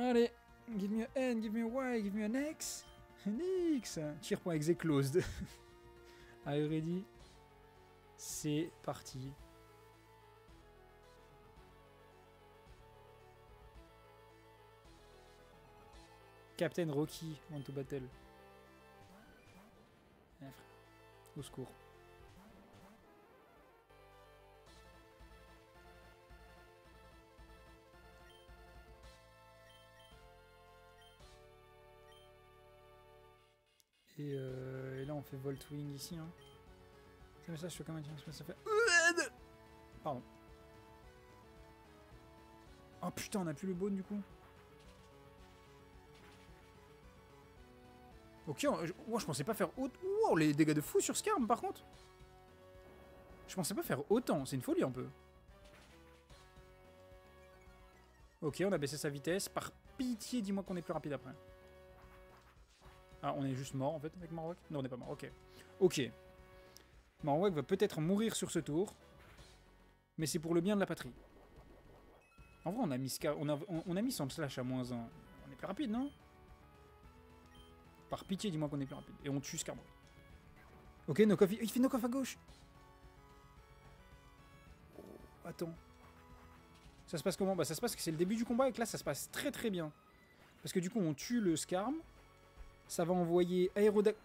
Allez, give me a N, give me a Y, give me an X. An X. Cheer.exe closed. Are you ready? C'est parti. Captain Rocky, want to battle. Ah, frère. Au secours. Et là on fait Voltwing ici. Hein. Ça, mais ça je fais comment ça fait. Pardon. Oh putain, on a plus le bone du coup. Ok, je pensais pas faire autant. Wow, les dégâts de fou sur Skarm par contre. Je pensais pas faire autant, c'est une folie un peu. Ok, on a baissé sa vitesse. Par pitié, dis-moi qu'on est plus rapide après. Ah, on est juste mort en fait avec Marowak. Non, on n'est pas mort, ok. Ok. Marowak va peut-être mourir sur ce tour. Mais c'est pour le bien de la patrie. En vrai, on a mis, on a mis son slash à -1. On est plus rapide, non? Par pitié, dis-moi qu'on est plus rapide. Et on tue Skarmory. Ok, knock-off. Il fait knock-off à gauche. Oh, attends. Ça se passe comment? Bah, ça se passe que c'est le début du combat et que là, ça se passe très très bien. Parce que du coup, on tue le Skarm. Ça va envoyer Aérodactyl.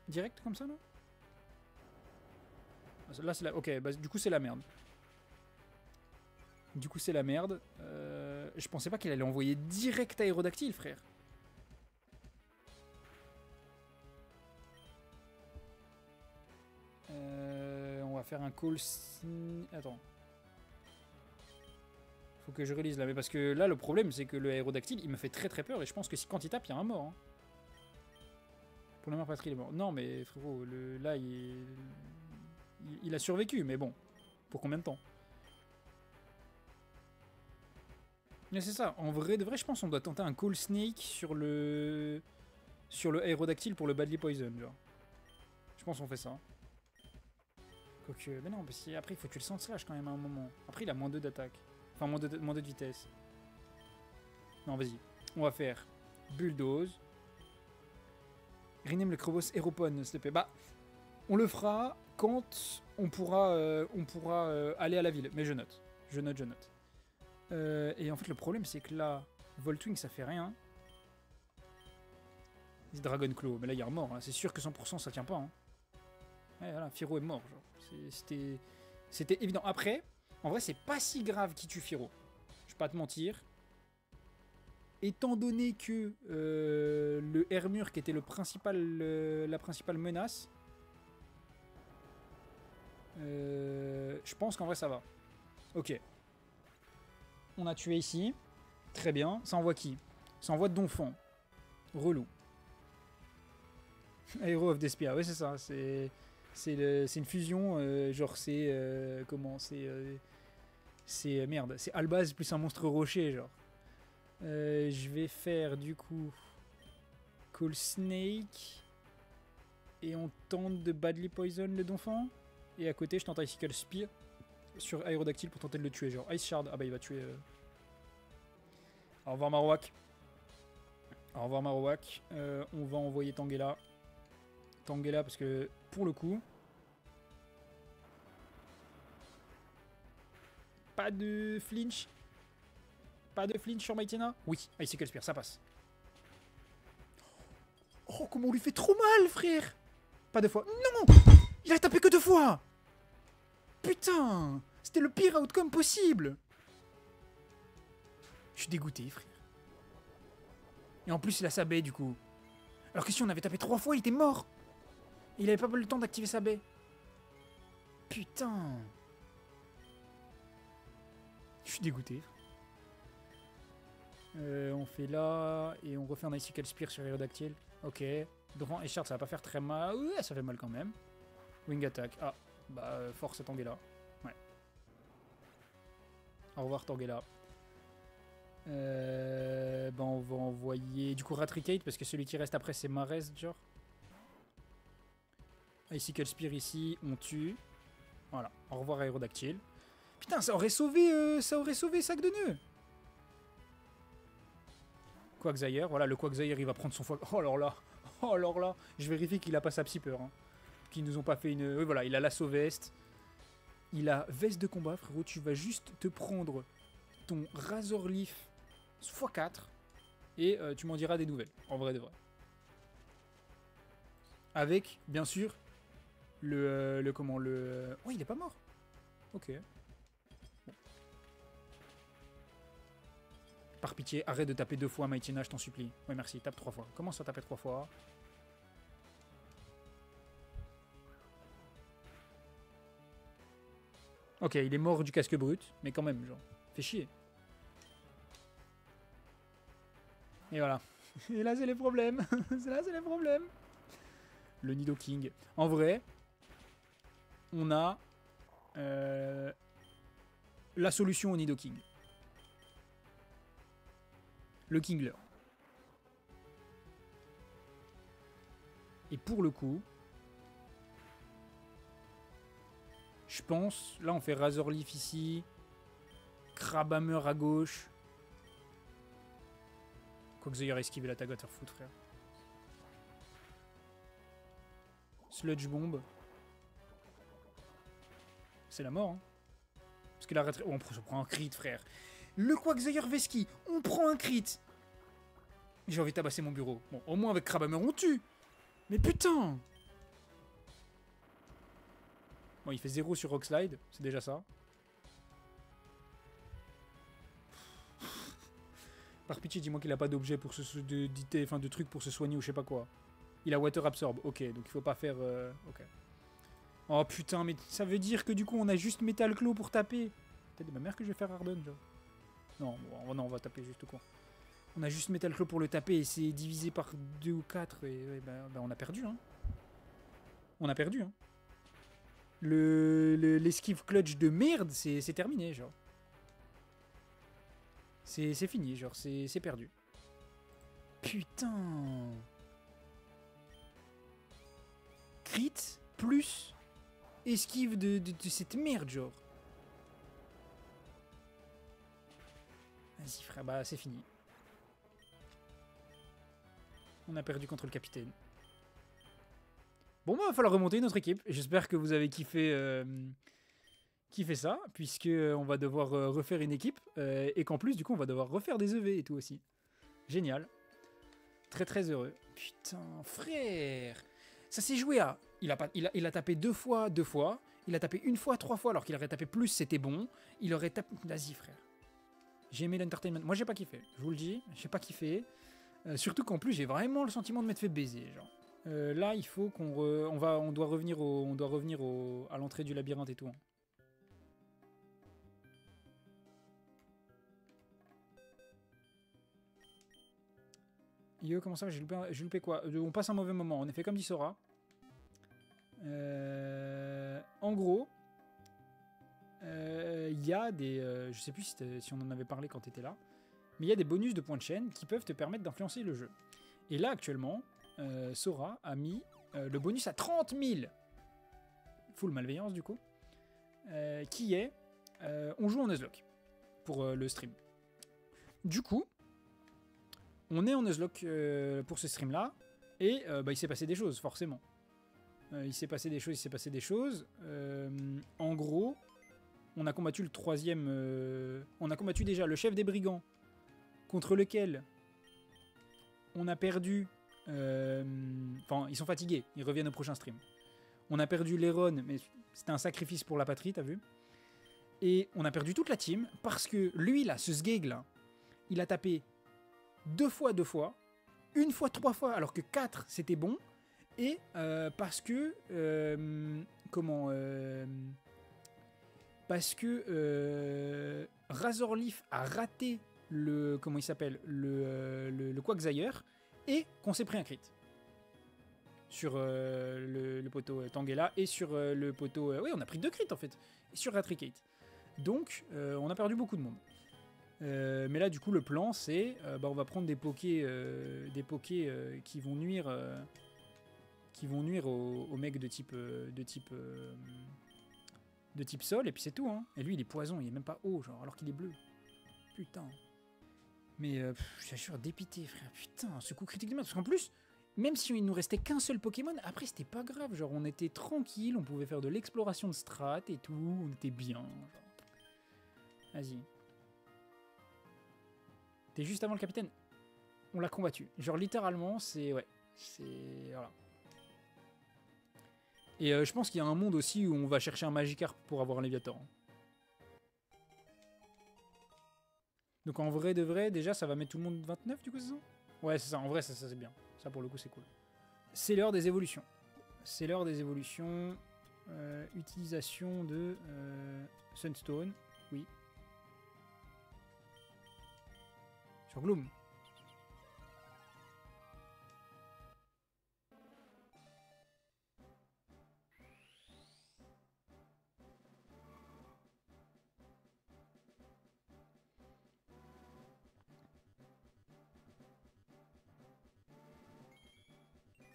Direct comme ça, là? Là, c'est la... Ok, bah, du coup, c'est la merde. Du coup, c'est la merde. Je pensais pas qu'il allait envoyer direct Aérodactyl, frère. On va faire un call... Attends. Faut que je relise là. Mais parce que là, le problème, c'est que le Aérodactyl, il me fait très très peur. Et je pense que quand il tape, il y a un mort. Hein. Pour la mère patrie, il est mort. Non, mais frérot, là, il a survécu. Mais bon, pour combien de temps? Mais c'est ça. En vrai, de vrai, je pense qu'on doit tenter un Call Snake sur le Aérodactyl pour le Badly Poison. Genre. Je pense qu'on fait ça. Quoique, mais non, parce qu'après, il faut tuer le Sand Slash quand même à un moment. Après, il a -2 d'attaque. Enfin, moins 2 de vitesse. Non, vas-y. On va faire Bulldoze. Rename le Krobos Aeropon, s'il te plaît. Bah, on le fera quand on pourra aller à la ville. Mais je note. Je note. Et en fait, le problème, c'est que là, Voltwing, ça fait rien. C'est Dragon Claw. Mais là, il y a un mort. Hein. C'est sûr que 100%, ça tient pas. Hein. Ouais, voilà, Firo est mort. C'était évident. Après, en vrai, c'est pas si grave qui tue Firo. Je vais pas te mentir. Étant donné que le Hermure, qui était la principale menace, je pense qu'en vrai, ça va. Ok. On a tué ici. Très bien. Ça envoie qui? Ça envoie Donphan. Relou. Hero of Despia. Ouais, c'est ça. C'est une fusion. Genre, c'est... comment? C'est... merde. C'est Albaz plus un monstre rocher, genre. Je vais faire, du coup... Call Snake. Et on tente de Badly Poison le Donphan. Et à côté, je tente Icicle Spear sur Aérodactyl pour tenter de le tuer. Genre Ice Shard. Ah bah il va tuer... Au revoir Marowak. Au revoir Marowak. On va envoyer Tangela. Tangela parce que pour le coup... Pas de flinch. Pas de flinch sur Mightyena. Oui, Icicle Spear, ça passe. Oh, comment on lui fait trop mal, frère. Pas 2 fois. Non, il a tapé que 2 fois. Putain, c'était le pire outcome possible. Je suis dégoûté, frère. Et en plus, il a sa baie, du coup. Alors que si on avait tapé 3 fois, il était mort. Il avait pas le temps d'activer sa baie. Putain. Je suis dégoûté. On fait là, et on refait un Icicle Spear sur Aérodactyl. Ok. Devant Eshard, ça va pas faire très mal. Ouais, ça fait mal quand même. Wing Attack. Ah, bah, force à Tangela. Ouais. Au revoir, Tangela. Bah, on va envoyer du coup Ratricate parce que celui qui reste après, c'est Marez, genre. Icicle Spear ici, on tue. Voilà. Au revoir, Aérodactyl. Putain, ça aurait sauvé Sac de Nœud. Quagsire, voilà, le Quagsire, il va prendre son foie. Oh alors là, oh alors là, je vérifie qu'il a pas sa psy-peur. Hein. Qu'ils nous ont pas fait une... Oui, voilà, il a l'assaut veste. Il a veste de combat, frérot. Tu vas juste te prendre ton Razor Leaf x4 et tu m'en diras des nouvelles, en vrai de vrai. Avec, bien sûr, le comment, le... Oh, il est pas mort. Ok. Bon. Par pitié, arrête de taper 2 fois, Mightyena, je t'en supplie. Oui, merci, tape 3 fois. Commence à taper 3 fois. Ok, il est mort du casque brut, mais quand même, genre, fait chier. Et voilà. Et là, c'est les problèmes. Là, c'est les problèmes. Le Nidoking. En vrai, on a la solution au Nidoking. Le Kingler. Et pour le coup, je pense, là on fait Razor Leaf ici, Crabhammer à gauche. Quagsire a esquivé l'attaque Waterfoot, frère. Sludge Bomb. C'est la mort, hein. Parce que la retraite... Oh, on prend un crit, frère. Le Quagsire Veski, on prend un crit. J'ai envie de tabasser mon bureau. Bon, au moins avec Crabhammer, on tue. Mais putain! Bon, il fait 0 sur Rockslide, c'est déjà ça. Par pitié, dis-moi qu'il a pas d'objet pour de trucs pour se soigner ou je sais pas quoi. Il a Water Absorb, ok, donc il faut pas faire... ok. Oh putain, mais ça veut dire que du coup on a juste Metal Claw pour taper. T'as dit ma mère que je vais faire Harden, genre. Non, bon, non, on va taper juste quoi. On a juste Metal Claw pour le taper et c'est divisé par 2 ou 4 et ouais, bah, on a perdu, hein. On a perdu, hein. L'esquive clutch de merde, c'est terminé, genre. C'est fini, genre, c'est perdu. Putain. Crit plus esquive de cette merde, genre. Vas-y, frère, bah c'est fini. On a perdu contre le capitaine. Bon, bah, il va falloir remonter notre équipe. J'espère que vous avez kiffé, kiffé ça, puisque on va devoir refaire une équipe, et qu'en plus, du coup, on va devoir refaire des EV et tout aussi. Génial. Très très heureux. Putain, frère. Ça s'est joué à... Il a tapé 2 fois, 2 fois. Il a tapé 1 fois, 3 fois, alors qu'il aurait tapé plus, c'était bon. Il aurait tapé... Vas-y, frère. J'ai aimé l'entertainment. Moi, j'ai pas kiffé. Je vous le dis, j'ai pas kiffé. Surtout qu'en plus, j'ai vraiment le sentiment de m'être fait baiser, genre. Là, il faut qu'on on doit revenir à l'entrée du labyrinthe et tout. Hein. Yo, comment ça, j'ai loupé quoi? On passe un mauvais moment. On est fait comme dit Sora. En gros, il y a des... je sais plus si on en avait parlé quand tu étais là. Mais il y a des bonus de points de chaîne qui peuvent te permettre d'influencer le jeu. Et là, actuellement, Sora a mis le bonus à 30 000. Full malveillance, du coup. Qui est... on joue en Nuzlocke pour le stream. Du coup, on est en Nuzlocke pour ce stream-là. Et bah, il s'est passé des choses, forcément. Il s'est passé des choses. En gros, on a combattu le 3e... on a combattu déjà le chef des brigands, contre lequel on a perdu... Enfin, ils sont fatigués, ils reviennent au prochain stream. On a perdu Léron, mais c'était un sacrifice pour la patrie, t'as vu? Et on a perdu toute la team, parce que lui, là, ce Sgeg, là, il a tapé 2 fois, 1 fois, 3 fois, alors que 4, c'était bon. Et parce que... parce que Razor Leaf a raté le... Comment il s'appelle? Le Quagsire. Et qu'on s'est pris un crit. Sur le poteau Tangela et sur le poteau... oui, on a pris 2 crits en fait. Et sur Ratricate. Donc, on a perdu beaucoup de monde. Mais là, du coup, le plan, c'est... on va prendre des pokés qui vont nuire... aux mecs de type sol, et puis c'est tout, hein. Et lui, il est poison, il est même pas haut, genre, alors qu'il est bleu. Putain. Mais j'assure, dépité, frère. Putain, ce coup critique de merde. Parce qu'en plus, même si il nous restait qu'un seul Pokémon, après c'était pas grave. Genre, on était tranquille, on pouvait faire de l'exploration de strat et tout. On était bien. Vas-y. T'es juste avant le capitaine. On l'a combattu. Genre, littéralement, c'est... Ouais. C'est... Voilà. Et je pense qu'il y a un monde aussi où on va chercher un Magikarp pour avoir un Léviator. Donc en vrai de vrai, déjà, ça va mettre tout le monde 29 du coup, c'est ça? Ouais, c'est ça. En vrai, ça c'est bien. Ça, pour le coup, c'est cool. C'est l'heure des évolutions. C'est l'heure des évolutions. Utilisation de Sunstone. Oui. Sur Gloom.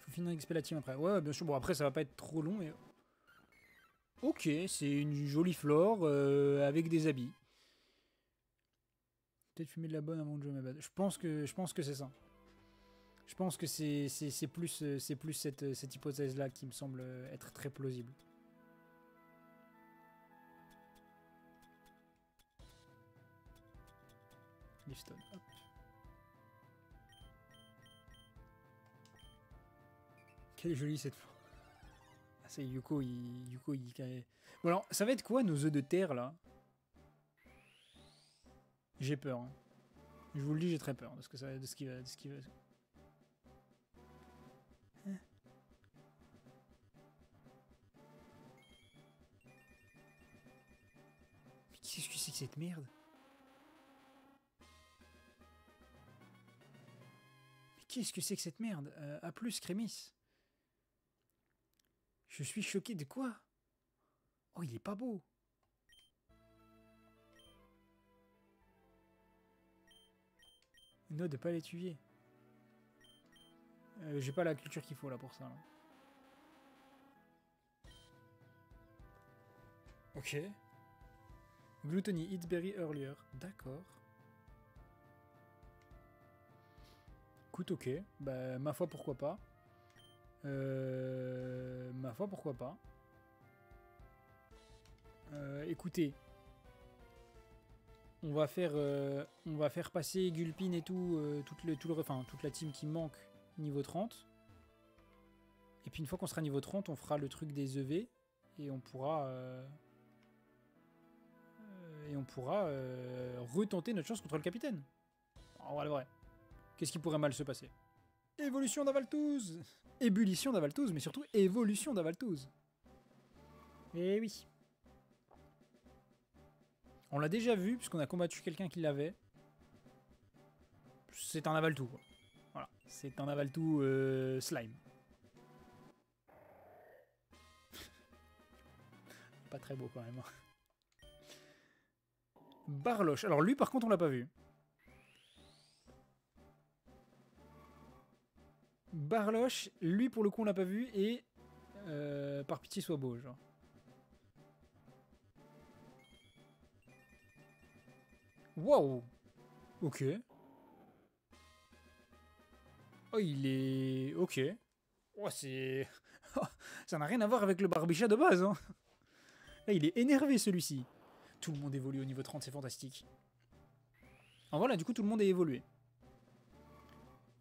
Faut finir XP la team après. Ouais, bien sûr. Bon, après, ça va pas être trop long. Mais... Ok, c'est une jolie flore avec des habits. Peut-être fumer de la bonne avant de jouer ma bad. Je pense que c'est ça. Je pense que c'est plus cette hypothèse-là qui me semble être très plausible. Leafstone, hop. Quelle est jolie cette fleur. Ah, c'est Yuko, il... Bon alors, ça va être quoi nos œufs de terre, là? J'ai peur. Hein. Je vous le dis, j'ai très peur de ce qui va... Hein? Mais qu'est-ce que c'est que cette merde? Mais qu'est-ce que c'est que cette merde? A plus, Crémis. Je suis choqué de quoi? Oh, il est pas beau. Note de pas l'étuvier. J'ai pas la culture qu'il faut là pour ça. Là. Ok. Gluttony, eat berry earlier. D'accord. Écoute, ok. Bah, ma foi, pourquoi pas. Ma foi, pourquoi pas. Écoutez. On va faire passer Gulpin et tout, toute la team qui manque niveau 30. Et puis une fois qu'on sera niveau 30, on fera le truc des EV. Et on pourra... retenter notre chance contre le capitaine. En vrai. Qu'est-ce qui pourrait mal se passer? Évolution d'Avaltouz. Ébullition d'Avaltouz, mais surtout évolution d'Avaltouz. Eh oui. On l'a déjà vu, puisqu'on a combattu quelqu'un qui l'avait. C'est un Avaltou. Quoi. Voilà. C'est un Avaltou slime. Pas très beau quand même. Barloche. Alors lui, par contre, on l'a pas vu. Barloche, lui, pour le coup, on l'a pas vu. Et par pitié, sois beau, genre. Waouh. Ok. Oh, il est... Ok. Oh, c'est... Ça n'a rien à voir avec le Barbichat de base. Hein. Là, il est énervé, celui-ci. Tout le monde évolue au niveau 30, c'est fantastique. En voilà, du coup, tout le monde est évolué.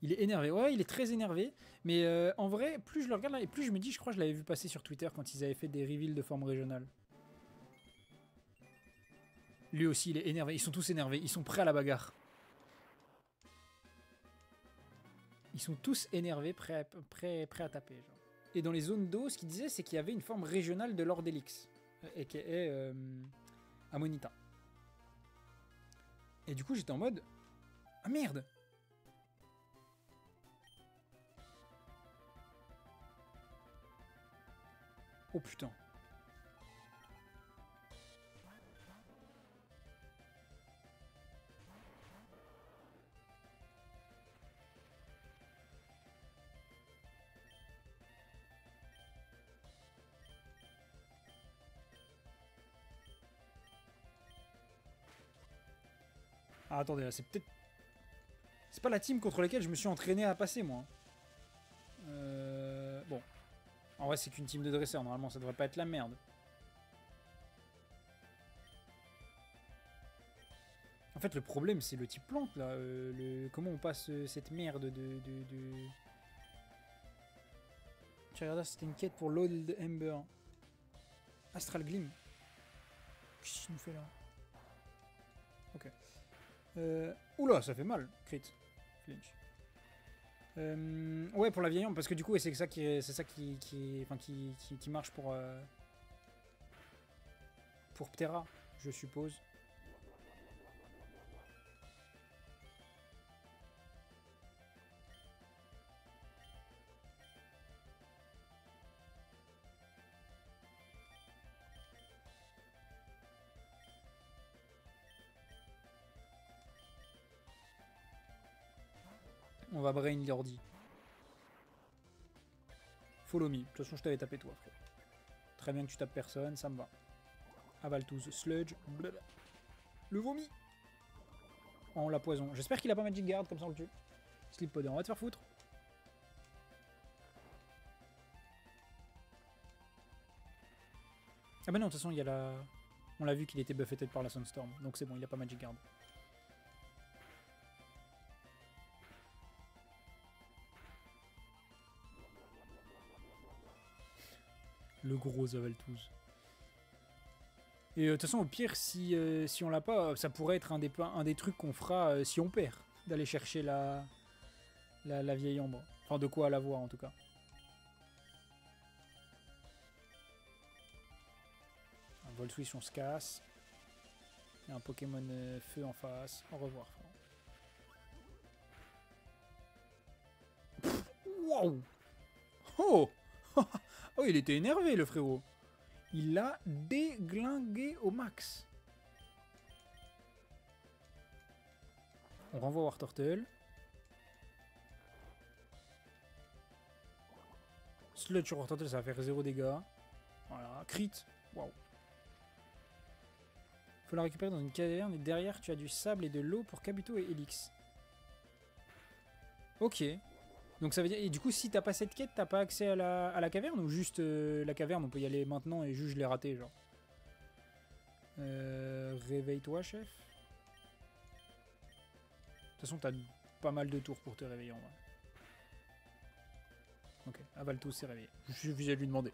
Il est énervé. Ouais, il est très énervé. Mais en vrai, plus je le regarde là, et plus je me dis, je crois que je l'avais vu passer sur Twitter quand ils avaient fait des reveals de forme régionale. Lui aussi, il est énervé. Ils sont tous énervés. Ils sont prêts à la bagarre. Ils sont tous énervés, prêts à taper. Genre. Et dans les zones d'eau, ce qu'il disait, c'est qu'il y avait une forme régionale de l'Ordelix. Et qui est Amonita. Et du coup, j'étais en mode... Ah merde! Oh putain. Ah attendez, là, c'est peut-être... C'est pas la team contre laquelle je me suis entraîné à passer, moi. Bon. En vrai, c'est qu'une team de dresseurs. Normalement, ça devrait pas être la merde. En fait, le problème, c'est le type plante, là. Comment on passe cette merde de... Tu regardes, c'était une quête pour Load Ember. Astral Gleam. Qu'est-ce qu'il nous fait, là? Ok. Oula, ça fait mal. Crit. Flinch. Ouais, pour la vieille ombre, parce que du coup, c'est ça qui marche pour Ptera, je suppose. On va brain l'ordi. Follow me. De toute façon, je t'avais tapé toi, frère. Très bien que tu tapes personne, ça me va. Avaltouze, sludge, blablabla. Le vomi. Oh, la poison. J'espère qu'il a pas Magic Guard, comme ça on le tue. Sleep Powder, on va te faire foutre. Ah bah non, de toute façon, il y a la... On l'a vu qu'il était buffeted par la Sunstorm, donc c'est bon, il a pas Magic Guard. Le gros Avaltouze. Et de toute façon, au pire, si on l'a pas, ça pourrait être un des trucs qu'on fera si on perd. D'aller chercher la vieille ombre. Enfin, de quoi l'avoir, en tout cas. Un Volt Switch, on se casse. Il y a un Pokémon feu en face. Au revoir, frère. Wow. Oh. Oh, il était énervé, le frérot. Il l'a déglingué au max. On renvoie War Turtle. Sludge sur War Turtle, ça va faire 0 dégâts. Voilà, crit. Waouh. Faut la récupérer dans une caverne et derrière tu as du sable et de l'eau pour Kabuto et Helix. Ok. Donc ça veut dire... Et du coup, si t'as pas cette quête, t'as pas accès à la caverne ou juste la caverne, on peut y aller maintenant et juste je l'ai raté, genre. Réveille-toi, chef. De toute façon, t'as pas mal de tours pour te réveiller en vrai. Ok, Avaltouze s'est réveillé. Je suis obligé de lui demander.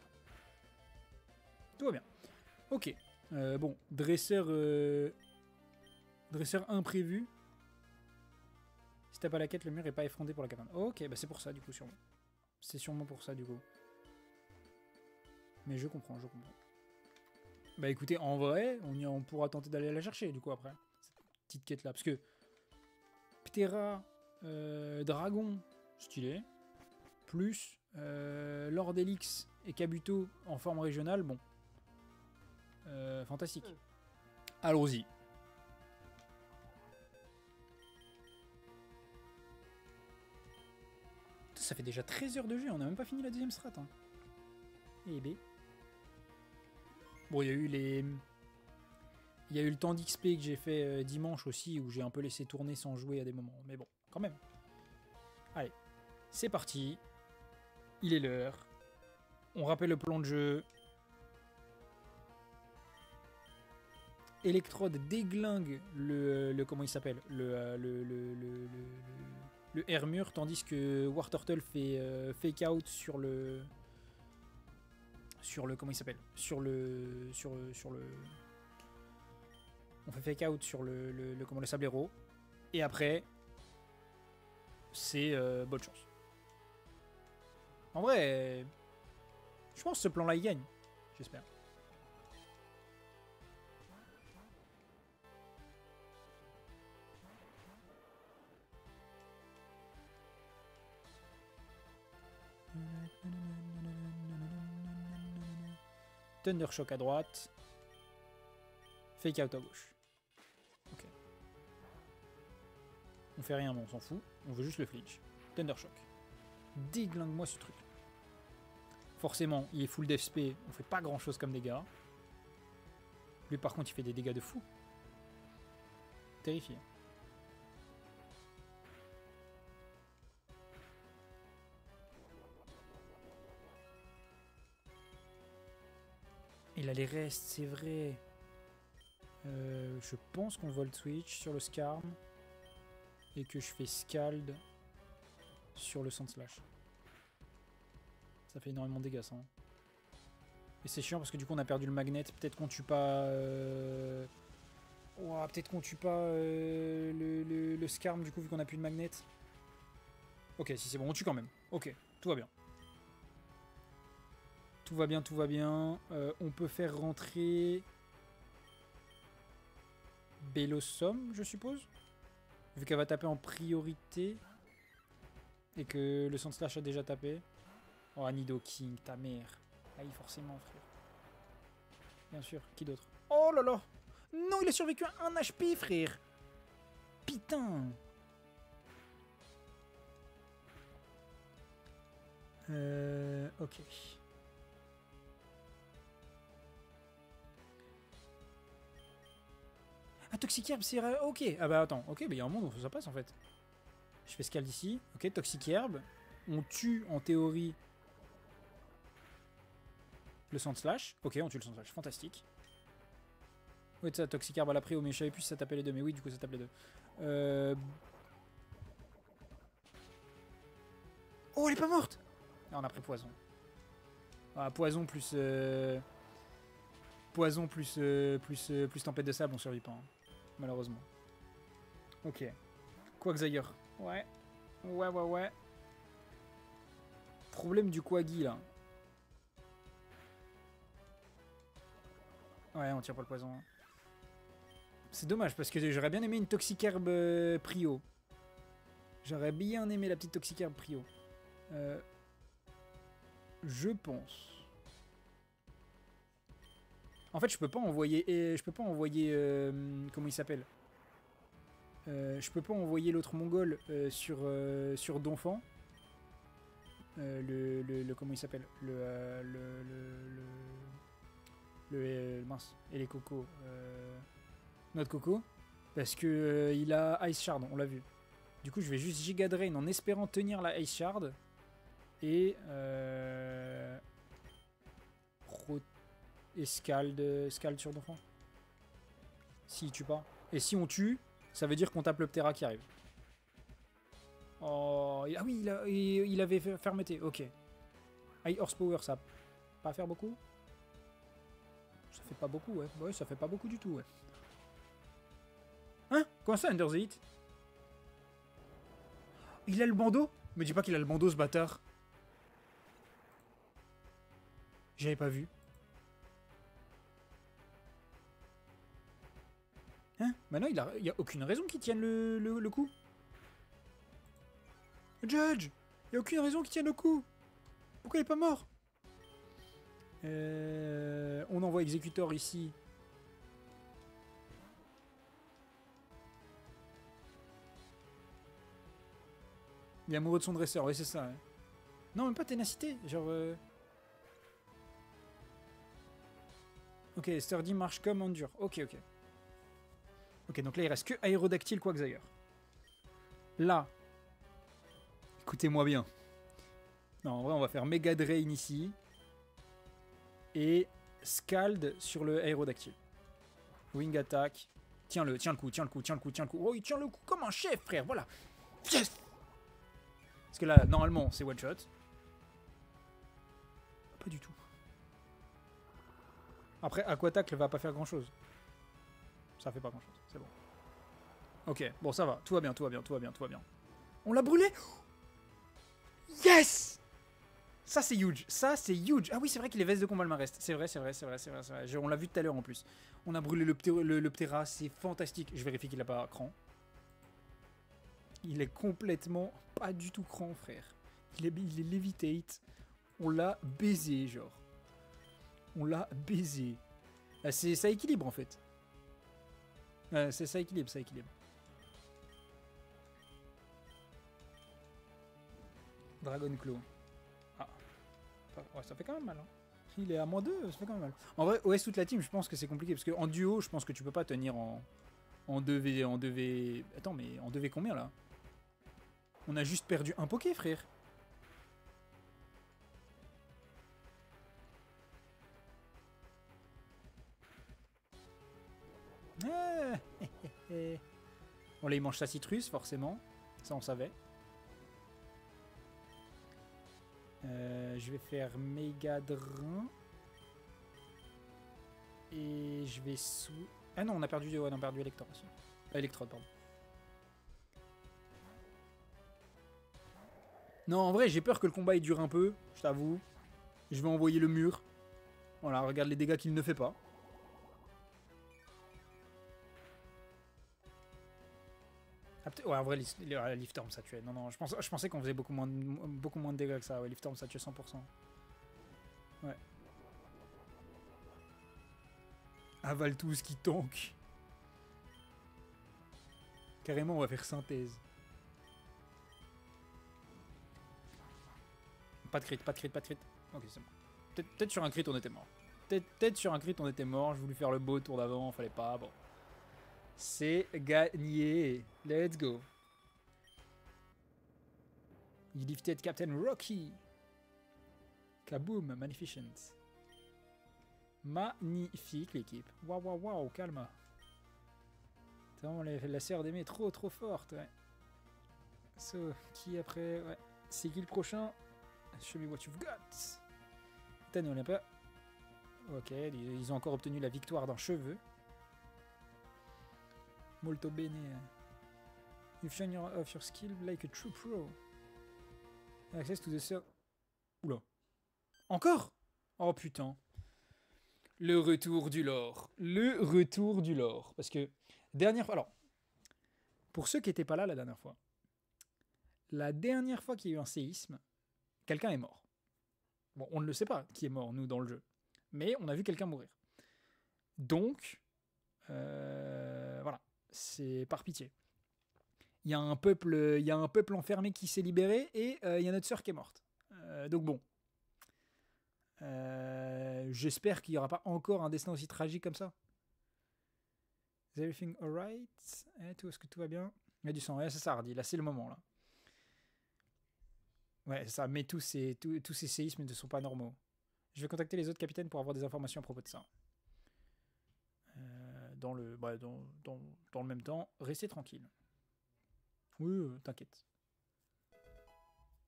Tout va bien. Ok. Bon, dresseur... Dresseur imprévu. Si t'as pas la quête, le mur est pas effondré pour la caverne. Ok, bah c'est pour ça du coup, sûrement. C'est sûrement pour ça du coup. Mais je comprends, je comprends. Bah écoutez, en vrai, on pourra tenter d'aller la chercher du coup après. Cette petite quête là. Parce que Ptera, Dragon, stylé. Plus Lord Helix et Kabuto en forme régionale, bon. Fantastique. Allons-y. Ça fait déjà 13 heures de jeu, on n'a même pas fini la deuxième strat. Hein. Et B. Bon, il y a eu les... Il y a eu le temps d'XP que j'ai fait dimanche aussi, où j'ai un peu laissé tourner sans jouer à des moments. Mais bon, quand même. Allez, c'est parti. Il est l'heure. On rappelle le plan de jeu. Electrode déglingue le comment il s'appelle le air mur, tandis que War Turtle fait fake out sur le comment il s'appelle sur le on fait fake out sur le sablero et après c'est bonne chance. En vrai, je pense que ce plan là il gagne, j'espère. Thundershock à droite. Fake out à gauche. Ok. On fait rien, mais on s'en fout. On veut juste le flinch. Thundershock. Déglingue-moi ce truc. Forcément, il est full d'FP. On fait pas grand chose comme dégâts. Lui, par contre, il fait des dégâts de fou. Terrifié. Il a les restes, c'est vrai. Je pense qu'on Volt Switch sur le Scarm. Et que je fais Scald sur le Sand Slash. Ça fait énormément de dégâts ça. Hein. Et c'est chiant parce que du coup on a perdu le magnet. Peut-être qu'on tue pas... Ouah, peut-être qu'on tue pas le Scarm du coup vu qu'on a plus de magnet. Ok, si c'est bon, on tue quand même. Ok, tout va bien. Tout va bien, tout va bien. On peut faire rentrer... Belossom, je suppose. Vu qu'elle va taper en priorité. Et que le Sand Slash a déjà tapé. Oh, Nido King, ta mère. Aïe, forcément, frère. Bien sûr, qui d'autre? Oh là là! Non, il a survécu à 1 HP, frère! Putain! Ok. Ah, Toxic Herb, c'est... Ok. Ah bah attends, ok, bah il y a un monde où ça passe en fait. Je fais Scald ici. Ok, Toxic Herb. On tue en théorie le Sand Slash. Ok, on tue le Sand Slash. Fantastique. Ouais, ça, Toxic Herb à la prio, mais je savais plus si ça tapait les deux. Mais oui, du coup, ça tape les deux. Oh, elle est pas morte! Ah, on a pris poison. Ah, poison plus... Poison plus tempête de sable, on survit pas. Hein. Malheureusement. Ok. Quagsire. Ouais. Ouais. Problème du Quaggy, là. Ouais, on tire pas le poison. C'est dommage, parce que j'aurais bien aimé une Toxic Herb Prio. J'aurais bien aimé la petite Toxic Herb Prio. Je pense. En fait, je peux pas envoyer... comment il s'appelle? Je peux pas envoyer l'autre mongol sur Donphan. Comment il s'appelle? Mince. Et les cocos. Notre coco. Parce que il a Ice Shard, on l'a vu. Du coup, je vais juste Giga Drain en espérant tenir la Ice Shard. Et... Et Scald sur Donphan. S'il tue pas. Et si on tue, ça veut dire qu'on tape le Ptera qui arrive. Oh, ah oui, il avait fermeté, ok. High Horsepower, ça va pas faire beaucoup? Ça fait pas beaucoup, ouais. Ouais, ça fait pas beaucoup du tout, ouais. Hein? Comment ça, Under the Heat? Il a le bandeau? Me dis pas qu'il a le bandeau, ce bâtard. J'avais pas vu. Hein? Bah non, il y a aucune raison qu'il tienne le coup. Judge! Il y a aucune raison qu'il tienne le coup. Pourquoi il est pas mort? On envoie Executor ici. Il est amoureux de son dresseur, oui c'est ça. Ouais. Non, même pas ténacité, genre... Ok, Sturdy marche comme Endure. Ok. Ok, donc là il reste que Aérodactyle Quagsire. Là, écoutez-moi bien. Non, en vrai on va faire Mega Drain ici. Et Scald sur le Aérodactyle. Wing Attack. Tiens le coup. Oh, il tient le coup comme un chef, frère, voilà. Yes! Parce que là, normalement, c'est one shot. Pas du tout. Après, Aquatacle va pas faire grand chose. Ça fait pas grand chose, c'est bon. Ok, bon, ça va. Tout va bien. On l'a brûlé. Yes! Ça, c'est huge. Ah oui, c'est vrai que les vestes de combat me restent. C'est vrai. On l'a vu tout à l'heure en plus. On a brûlé le Ptera, c'est fantastique. Je vérifie qu'il a pas cran. Il est complètement pas du tout cran, frère. Il est levitate. On l'a baisé, genre. On l'a baisé. Ça équilibre, en fait. Ça équilibre. Dragon Claw. Ah. Ouais, ça fait quand même mal. Hein. Il est à -2, ça fait quand même mal. En vrai, OS toute la team, je pense que c'est compliqué. Parce qu'en duo, je pense que tu peux pas tenir en 2v. Attends, mais en 2v combien, là? On a juste perdu un poké, frère. Ah, bon, là, il mange sa citrus, forcément. Ça, on savait. Je vais faire méga drain. Et je vais sous... Ah non, on a perdu, ouais, on a perdu Electro aussi. Electrode, pardon. Non, en vrai, j'ai peur que le combat il dure un peu, je t'avoue. Je vais envoyer le mur. Voilà, regarde les dégâts qu'il ne fait pas. Ah, ouais, en vrai, Liftorm ça tuait. Non, non, je pensais qu'on faisait beaucoup moins de dégâts que ça. Ouais, Liftorm ça tuait 100%. Ouais. Avale tout ce qui tank. Carrément, on va faire synthèse. Pas de crit, pas de crit, pas de crit. Ok, c'est bon. Peut-être sur un crit, on était mort. Peut-être sur un crit, on était mort. J'ai voulu faire le beau tour d'avant, fallait pas. Bon. C'est gagné. Let's go. You lifted Captain Rocky. Kaboom, magnificent. Magnifique l'équipe. Waouh, waouh, waouh, calme. La sœur d'aimer est trop forte, ouais. So, qui après, ouais. C'est qui le prochain? Show me what you've got. Putain, on l'a pas. Ok, ils ont encore obtenu la victoire d'un cheveu. Molto bene. You've shown off your skill like a true pro. Access to the sœur. Oula. Encore? Oh putain. Le retour du lore. Le retour du lore. Parce que, dernière fois... Alors, pour ceux qui n'étaient pas là la dernière fois, qu'il y a eu un séisme, quelqu'un est mort. Bon, on ne le sait pas qui est mort, nous, dans le jeu. Mais on a vu quelqu'un mourir. Donc, voilà. C'est par pitié. Il y a un peuple enfermé qui s'est libéré et il y a notre sœur qui est morte. Donc bon. J'espère qu'il n'y aura pas encore un destin aussi tragique comme ça. Is everything alright? Est-ce que tout va bien? Il y a du sang. Ouais, c'est ça, Hardy. Là, c'est le moment, là. Ouais, c'est ça. Mais tous ces séismes ne sont pas normaux. Je vais contacter les autres capitaines pour avoir des informations à propos de ça. Dans le même temps, restez tranquille. Oui, t'inquiète.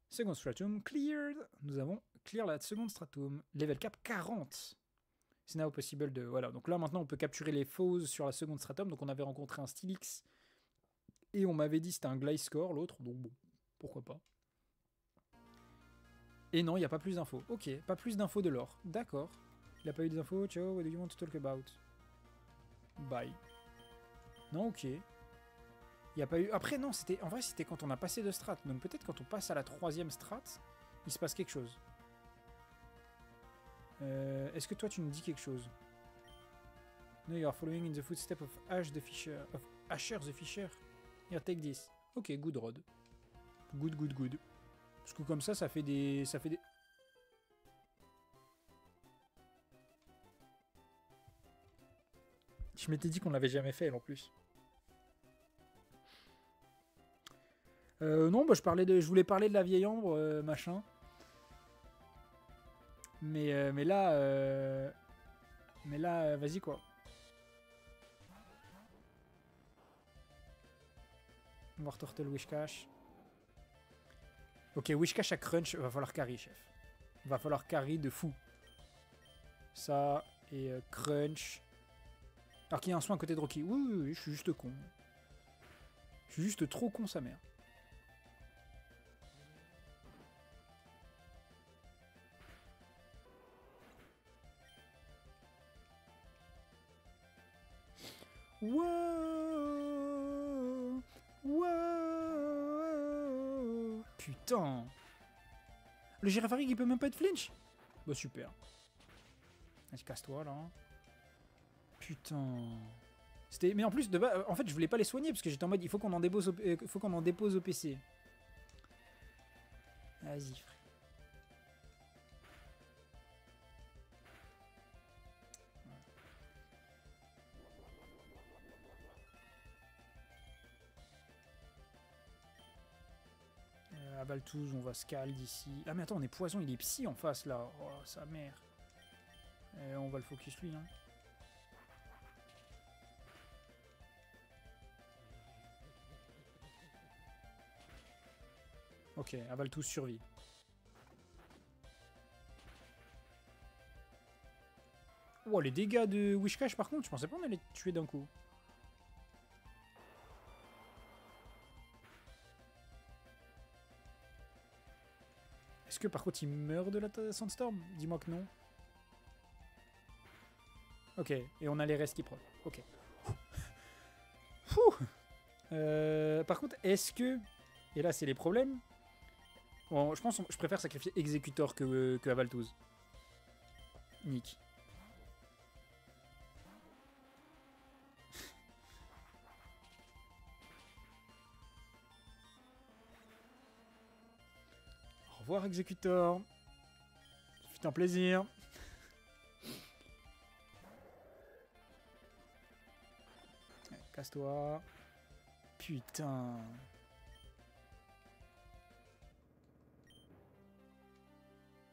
Second stratum cleared. Nous avons clear la seconde stratum. Level cap 40. C'est now possible de... Voilà, donc là maintenant on peut capturer les foes sur la seconde stratum. Donc on avait rencontré un Stylix. Et on m'avait dit c'était un Gliscor l'autre. Donc bon, pourquoi pas. Et non, il n'y a pas plus d'infos. Ok, pas plus d'infos de l'or. D'accord. Il n'a pas eu des infos. Ciao, what do you want to talk about? Bye. Non, ok. Il n'y a pas eu... Après, non, en vrai, c'était quand on a passé de strat. Donc peut-être quand on passe à la troisième strat, il se passe quelque chose. Est-ce que toi, tu nous dis quelque chose? No, you are following in the footsteps of Asher the Fisher. Here, take this. Ok, good Rod. Good. Parce que comme ça fait des... Je m'étais dit qu'on l'avait jamais fait, elle, en plus. Non, bah, je voulais parler de la vieille ambre, machin. Mais là, vas-y quoi. War Turtle Wishcash. Ok, Wishcash à Crunch, va falloir carry, chef. Va falloir carry de fou. Ça, et Crunch. Alors qu'il y a un soin à côté de Rocky. Oui, je suis juste con. Je suis juste trop con, sa mère. Wow, putain. Le Girafarig il peut même pas être flinch. Bah super. Vas-y, casse-toi là. Putain. Mais en plus, en fait, je voulais pas les soigner parce que j'étais en mode il faut qu'on en dépose au PC. Vas-y, frère. À Baltouze, on va Scald ici. Ah mais attends, on est poison, il est psy en face là. Oh, sa mère. On va le focus lui. Hein. Ok, avale tous survie. Oh, les dégâts de Wishcash, par contre, je pensais pas on allait tuer d'un coup. Est-ce que par contre il meurt de la Sandstorm? Dis-moi que non. Ok, et on a les restes qui prennent. Ok. Par contre, est-ce que... Et là, c'est les problèmes. Bon, je pense que je préfère sacrifier Executor que Avaltuz. Nick. Au revoir, Executor. C'est un plaisir. Casse-toi. Putain.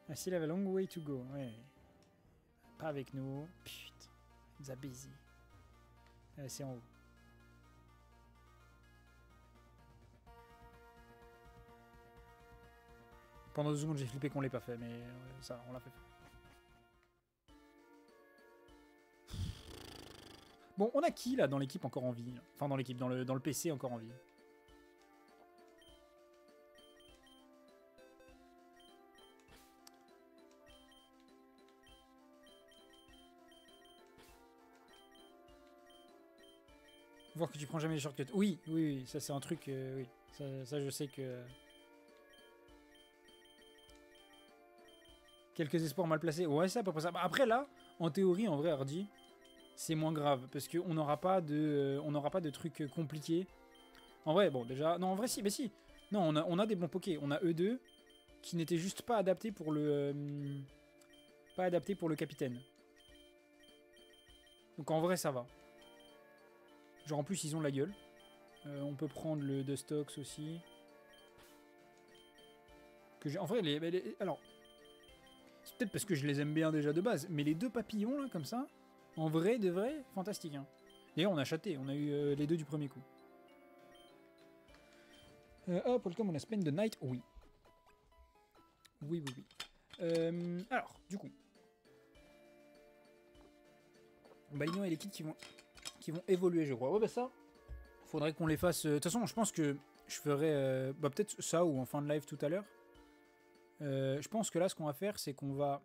I still have a long way to go. Ouais. Pas avec nous. Putain. Nous a baisé. C'est en haut. Pendant 2 secondes, j'ai flippé qu'on l'ait pas fait, mais ça, on l'a fait. Bon, on a qui là dans l'équipe encore en vie? Enfin, dans l'équipe, dans le PC encore en vie. Voir que tu prends jamais les shortcuts. Oui, oui, oui, ça c'est un truc. Oui, ça je sais que. Quelques espoirs mal placés. Ouais, c'est à peu près ça. Bah, après là, en théorie, en vrai, Hardy, c'est moins grave parce qu'on n'aura pas de trucs compliqués. En vrai, bon, déjà, non, en vrai, si, mais si. Non, on a des bons pokés. On a E2 qui n'étaient juste pas adaptés pour le, pas adaptés pour le capitaine. Donc en vrai, ça va. Genre en plus, ils ont la gueule. On peut prendre le Dustox aussi. En vrai, alors, c'est peut-être parce que je les aime bien déjà de base, mais les 2 papillons là, comme ça, en vrai, de vrai, fantastique. Hein. D'ailleurs, on a chaté, on a eu les 2 du premier coup. Hop, welcome on a spend the night. Oui. Oui, oui, oui. Alors, du coup. Balignon et les kits qui vont évoluer, je crois. Ouais, bah ça, faudrait qu'on les fasse. De toute façon, je pense que je ferai peut-être ça ou en fin de live tout à l'heure. Je pense que là, ce qu'on va faire, c'est qu'on va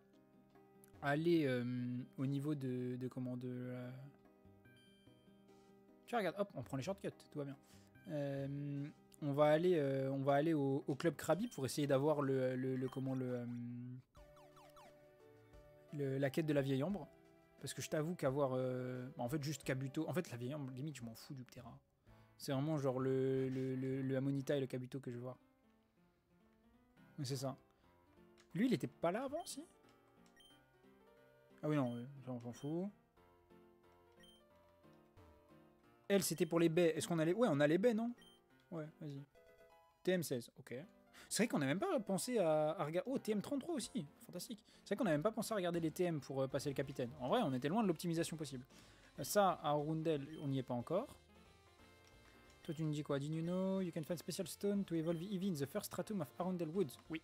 aller au niveau de comment Tu regardes, hop, on prend les shortcuts, tout va bien. On va aller au club Krabi pour essayer d'avoir la quête de la vieille ambre. Parce que je t'avoue qu'avoir... en fait, juste Kabuto... En fait, la vieille ambre, limite, je m'en fous du Ptera. C'est vraiment genre le Amonita et le Kabuto que je veux voir. Mais c'est ça. Lui, il était pas là avant, si? Ah oui, non, on s'en fout. Elle, c'était pour les baies. Est-ce qu'on a les... Ouais, on a les baies, non? Ouais, vas-y. TM16, ok. C'est vrai qu'on n'a même pas pensé à regarder... Oh, TM33 aussi, fantastique. C'est vrai qu'on n'a même pas pensé à regarder les TM pour passer le capitaine. En vrai, on était loin de l'optimisation possible. Ça, à Arundel, on n'y est pas encore. Toi, tu me dis quoi? Did you know you can find special stone to evolve Eevee in the first stratum of Arundel Woods? Oui.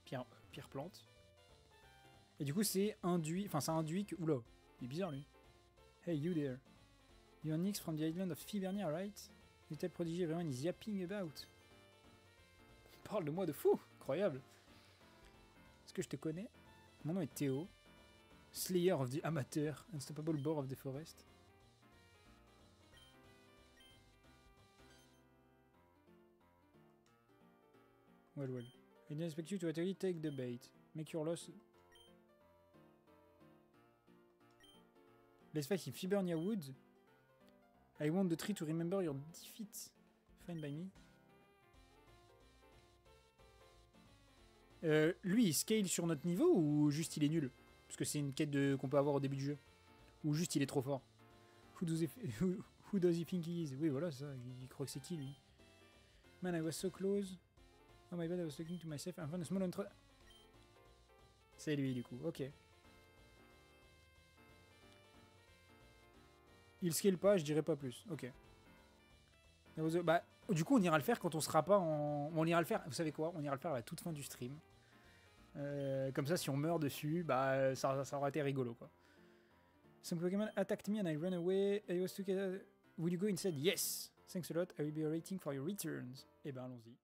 Pierre plante. Et du coup, c'est induit... Enfin, ça induit que... Oula, il est bizarre, lui. Hey, you there. You're Nyx from the island of Fibernia, right? Little prodigy everyone is yapping about. Parle de moi de fou. Incroyable. Est-ce que je te connais? Mon nom est Théo. Slayer of the Amateur. Unstoppable Boar of the Forest. Well, well. I didn't expect you to actually take the bait. Make your loss. Let's fight in Fibernia Woods. I want the tree to remember your defeat. Fine by me. Lui, il scale sur notre niveau ou juste il est nul? Parce que c'est une quête qu'on peut avoir au début du jeu. Ou juste il est trop fort. Who does he think he is? Oui, voilà, ça. Il croit que c'est qui, lui? Man, I was so close. Oh my bad, I was talking to myself. I found a small intro... C'est lui, du coup. Ok. Il scale pas, je dirais pas plus. Ok. Bah, du coup, on ira le faire quand on sera pas en... On ira le faire, vous savez quoi? On ira le faire à la toute fin du stream. Comme ça, si on meurt dessus, bah, ça aura été rigolo, quoi. Some Pokemon attacked me and I ran away. I was together. Will you go instead? Yes! Thanks a lot. I will be waiting for your returns. Eh ben, allons-y.